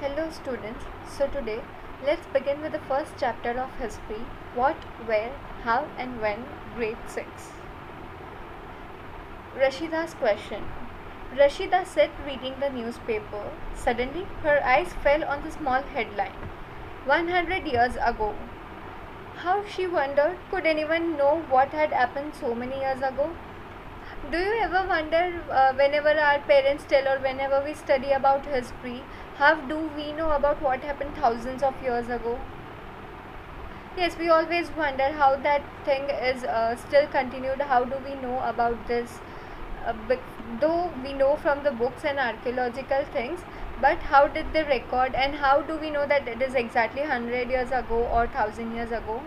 Hello students, so today let's begin with the first chapter of history, what, where, how and when, grade 6. Rashida's question. Rashida sat reading the newspaper. Suddenly her eyes fell on the small headline, 100 years ago. How, she wondered, could anyone know what had happened so many years ago? Do you ever wonder whenever our parents tell or whenever we study about history, how do we know about what happened thousands of years ago? Yes, we always wonder how that thing is still continued. How do we know about this? Though we know from the books and archaeological things, but how did they record and how do we know that it is exactly 100 years ago or 1000 years ago?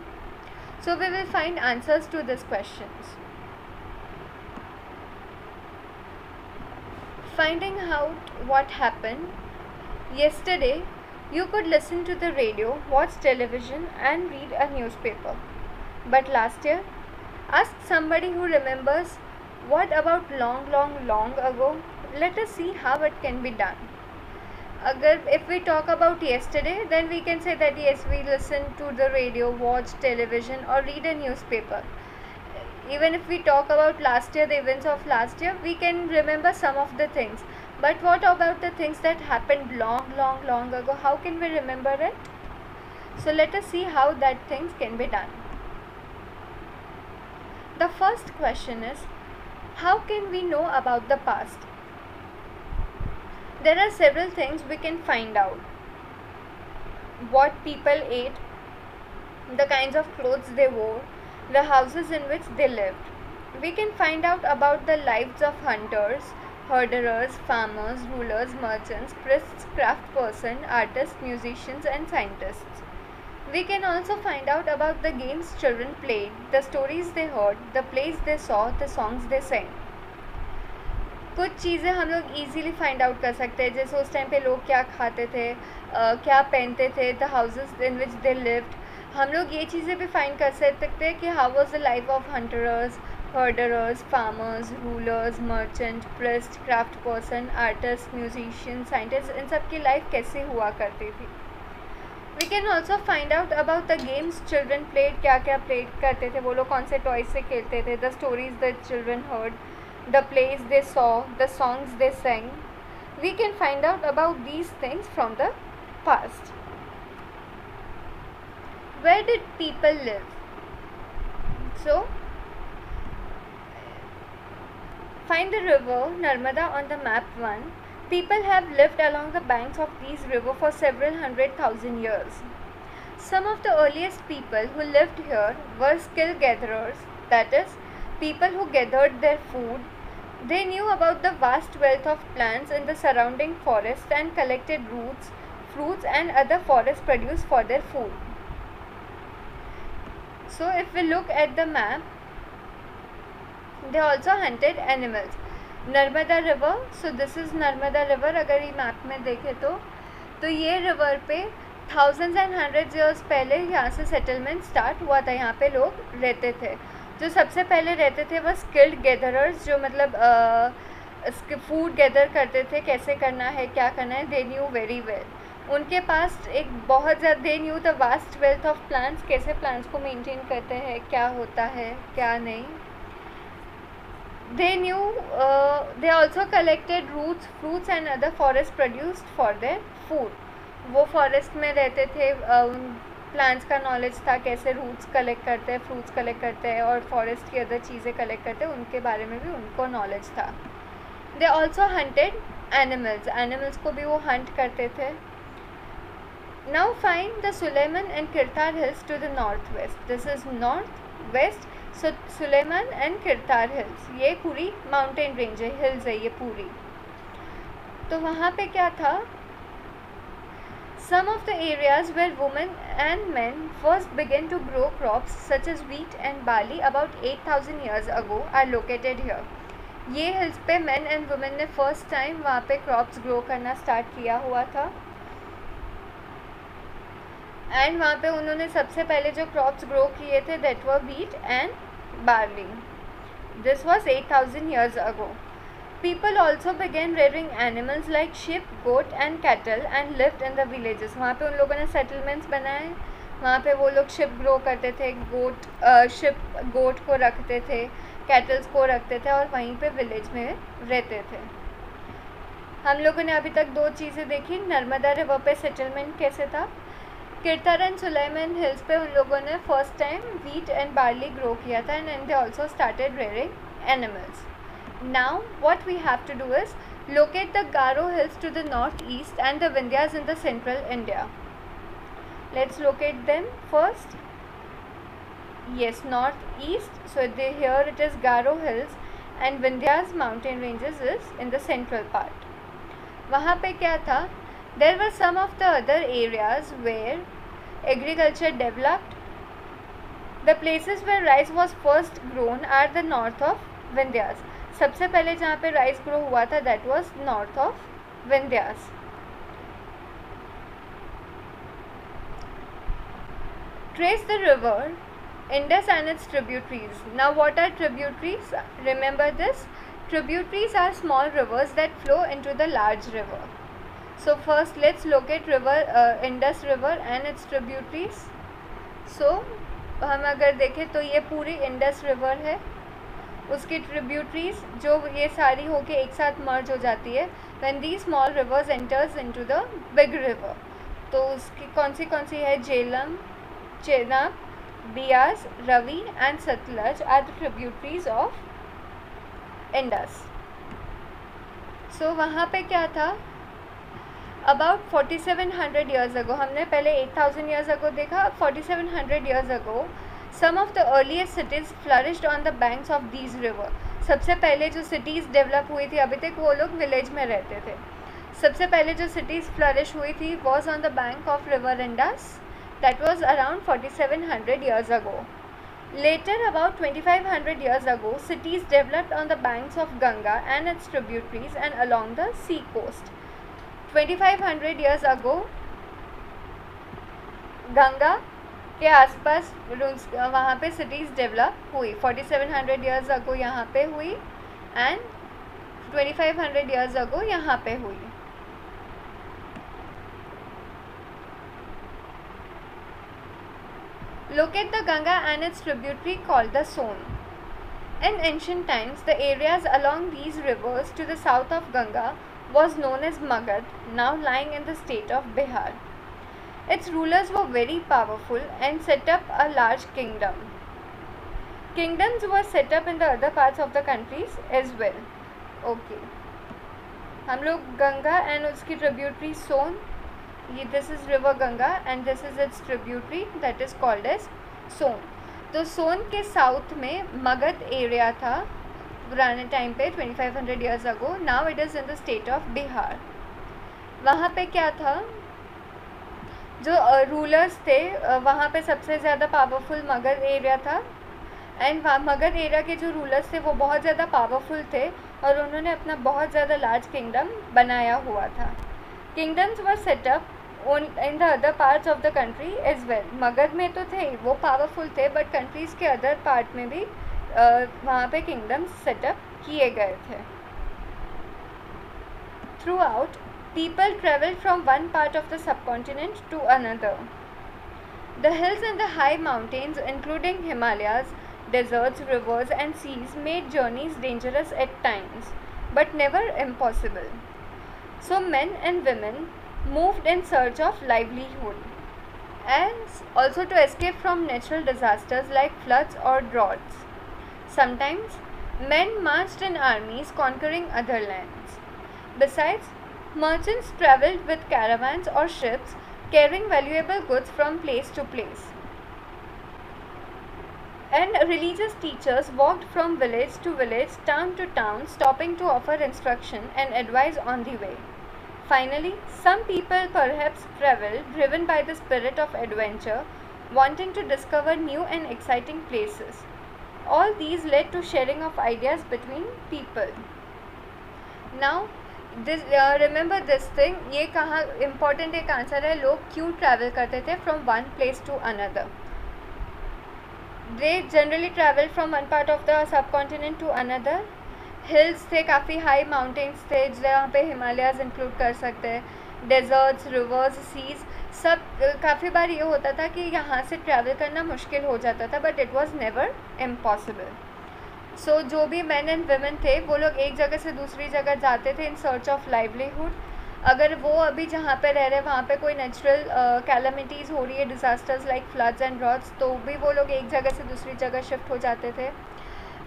So we will find answers to these questions. Finding out what happened. Yesterday, you could listen to the radio, watch television and read a newspaper. But last year, ask somebody who remembers, what about long ago? Let us see how it can be done. If we talk about yesterday, then we can say that yes, we listened to the radio, watch television or read a newspaper. Even if we talk about last year, the events of last year, we can remember some of the things. But what about the things that happened long ago? How can we remember it? So let us see how that things can be done. The first question is, how can we know about the past? There are several things we can find out. What people ate, the kinds of clothes they wore, the houses in which they lived. We can find out about the lives of hunters, herderers, farmers, rulers, merchants, priests, craftspersons, artists, musicians and scientists. We can also find out about the games children played, the stories they heard, the plays they saw, the songs they sang. कुछ चीज़ें हम लोग easily find out कर सकते हैं, जैसे उस time पे लोग क्या खाते थे, क्या पहनते थे, the houses in which they lived. हम लोग ये चीज़ें भी फाइंड कर सकते हैं कि how was the life of hunters, herders, farmers, rulers, merchant, priest, craft person, artist, musician, scientist, इन सब की लाइफ कैसे हुआ करती थी. We can also find out about the games children played, क्या क्या प्लेड करते थे वो लोग, कौन से टॉयज से खेलते थे, the stories the children heard, the plays they saw, the songs they sang. We can find out about these things from the past. Where did people live? So, find the river Narmada on the map 1. People have lived along the banks of these rivers for several 100,000 years. Some of the earliest people who lived here were skilled gatherers, that is, people who gathered their food. They knew about the vast wealth of plants in the surrounding forest and collected roots, fruits and other forest produce for their food. So if we look at the map, they also hunted animals. Narmada river, so this is Narmada river. अगर ये map में देखें तो ये river पे thousands and hundreds years पहले यहाँ से सेटलमेंट स्टार्ट हुआ था. यहाँ पे लोग रहते थे. जो सबसे पहले रहते थे वह स्किल्ड गैदरर्स, जो मतलब फूड गैदर करते थे, कैसे करना है, क्या करना है, दे न्यू वेरी वेल. उनके पास एक बहुत ज़्यादा, they knew the vast wealth of plants, कैसे प्लांट्स को मेंटेन करते हैं, क्या होता है क्या नहीं. They knew, they also collected roots, fruits and other forest produced for their food. वो फॉरेस्ट में रहते थे, प्लांट्स का नॉलेज था, कैसे रूट्स कलेक्ट करते हैं, फ्रूट्स कलेक्ट करते हैं और फॉरेस्ट की अदर चीज़ें कलेक्ट करते हैं, उनके बारे में भी उनको नॉलेज था. They also hunted animals, animals को भी वो हंट करते थे. Now find the Sulaiman and Kirthar hills to the north west. This is north west. So Sulaiman and Kirthar hills, ये पूरी माउंटेन रेंज है, हिल्स है ये पूरी. तो वहाँ पे क्या था, some of the areas where women and men first began to grow crops such as wheat and barley about 8,000 years ago are located here. ये hills पे men and women ने first time वहाँ पे crops grow करना start किया हुआ था. and वहाँ पे उन्होंने सबसे पहले जो crops grow किए थे that were wheat and barley. This was 8,000 years ago. People also began rearing animals like sheep, goat and cattle and lived in the villages. वहाँ पे उन लोगों ने settlements बनाए, वहाँ पे वो लोग शिप ग्रो करते थे, गोट को रखते थे, कैटल्स को रखते थे और वहीं पे विलेज में रहते थे. हम लोगों ने अभी तक 2 चीज़ें देखी. नर्मदा रिवर पे सेटलमेंट कैसे था. किरतार एंड सुलेमान हिल्स पे उन लोगों ने first time wheat and barley grow किया था and they also started rearing animals. Now what we have to do is locate the Garo hills to the northeast and the Vindhyas in the central India. Let's locate them first. Yes, northeast. So here it is Garo hills and Vindhyas mountain ranges is in the central part. वहाँ पे क्या था? There were some of the other areas where agriculture developed. The places where rice was first grown are the north of Vindhyas. सबसे पहले जहाँ पे rice grow हुआ था that was north of Vindhyas. Trace the river Indus and its tributaries. Now what are tributaries? Remember this. Tributaries are small rivers that flow into the large river. So first let's locate river Indus river and its tributaries. So हम अगर देखें तो ये पूरी Indus river है, उसकी tributaries जो ये सारी होके एक साथ मर्ज हो जाती है when the small rivers enters into the big river. तो उसकी कौन सी है? Jhelum, Chenab, Beas, Ravi and Sutlej are the tributaries of Indus. So वहाँ पे क्या था? अबाउट 4700 ईयर्स अगो, हमने पहले 8000 ईयर्स अगो देखा, 4700 years ago some of the earliest cities flourished on the banks of these river. सबसे पहले जो cities develop हुई थी, अभी तक वो लोग village में रहते थे, सबसे पहले जो cities flourish हुई थी was on the bank of river Indus. That was around 4700 years ago. Later, about 2500 years ago, cities developed on the banks of Ganga and its tributaries and along the sea coast. 2500 years ago, Ganga के आसपास वहाँ पे cities develop हुई. 4700 years ago यहाँ पे हुई and 2500 years ago यहाँ पे हुई. Locate the Ganga and its tributary called the Son. In ancient times, the areas along these rivers to the south of Ganga was known as Magad, now lying in the state of Bihar. Its rulers were very powerful and set up a large kingdom. Kingdoms were set up in the other parts of the countries as well. Okay. हम लोग Ganga and उसकी tributary Son. This is river Ganga and this is its tributary that is called as Son. तो सोन के south में Magadh area था पुराने time पे 2500 years ago. Now it is in the state of Bihar. वहाँ पे क्या था? जो रूलर्स थे वहाँ पे सबसे ज़्यादा पावरफुल मगध एरिया था एंड मगध एरिया के जो रूलर्स थे वो बहुत ज़्यादा पावरफुल थे और उन्होंने अपना बहुत ज़्यादा लार्ज किंगडम बनाया हुआ था. Kingdoms were set up in the other parts of the country as well. Magadha में तो थे वो पावरफुल थे बट कंट्रीज़ के अदर पार्ट में भी वहाँ पे किंगडम्स सेटअप किए गए थे. Throughout people traveled from one part of the subcontinent to another. The hills and the high mountains, including Himalayas, deserts, rivers and seas, made journeys dangerous at times, but never impossible. So men and women moved in search of livelihood, and also to escape from natural disasters like floods or droughts. Sometimes men marched in armies conquering other lands. Besides, merchants travelled with caravans or ships carrying valuable goods from place to place. And religious teachers walked from village to village, town to town, stopping to offer instruction and advice on the way. Finally, some people perhaps travelled driven by the spirit of adventure, wanting to discover new and exciting places. All these led to sharing of ideas between people. Now, remember this thing. ये कहाँ important एक answer है. लोग क्यों travel करते थे from one place to another? They generally travel from one part of the subcontinent to another hills थे, काफ़ी हाई माउंटेन्स थे जहाँ पे हिमालयाज़ इंक्लूड कर सकते हैं, डेजर्ट्स, रिवर्स, सीज़, सब। काफ़ी बार ये होता था कि यहाँ से ट्रैवल करना मुश्किल हो जाता था, but it was never impossible. So जो भी मैन एंड वेमेन थे वो लोग एक जगह से दूसरी जगह जाते थे इन सर्च ऑफ लाइवलीहुड। अगर वो अभी जहाँ पे रह रहे वहाँ पे कोई नेचुरल कैलमिटीज़ हो रही है, disasters like floods and droughts, तो भी वो लोग एक जगह से दूसरी जगह शिफ्ट हो जाते थे।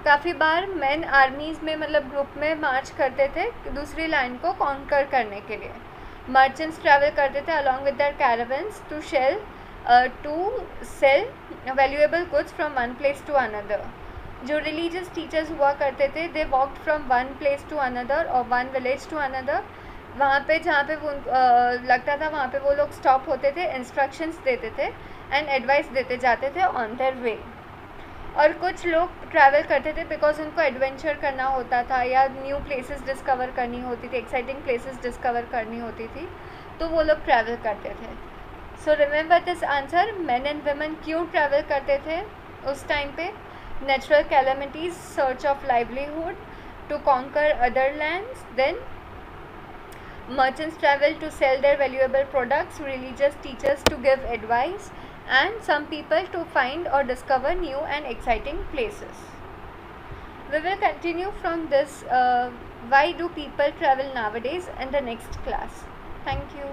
काफ़ी बार मैन आर्मीज़ में मतलब ग्रुप में मार्च करते थे दूसरी लैंड को कॉन्कर करने के लिए। मर्चेंट्स ट्रैवल करते थे along with their caravans to sell valuable goods from one place to another. जो रिलीजियस टीचर्स हुआ करते थे, they walked from one place to another और वन विलेज टू अनदर। वहाँ पे जहाँ पे वो लगता था वहाँ पे वो लोग स्टॉप होते थे, इंस्ट्रक्शंस देते थे एंड एडवाइस देते जाते थे ऑन देयर वे। और कुछ लोग ट्रैवल करते थे बिकॉज उनको एडवेंचर करना होता था या न्यू प्लेसेस डिस्कवर करनी होती थी, एक्साइटिंग प्लेसेस डिस्कवर करनी होती थी, तो वो लोग ट्रैवल करते थे। So remember this answer, man and women क्यों ट्रैवल करते थे उस टाइम पे? Natural calamities, search of livelihood, to conquer other lands, then merchants travel to sell their valuable products, religious teachers to give advice, and some people to find or discover new and exciting places. We will continue from this why do people travel nowadays in the next class. Thank you.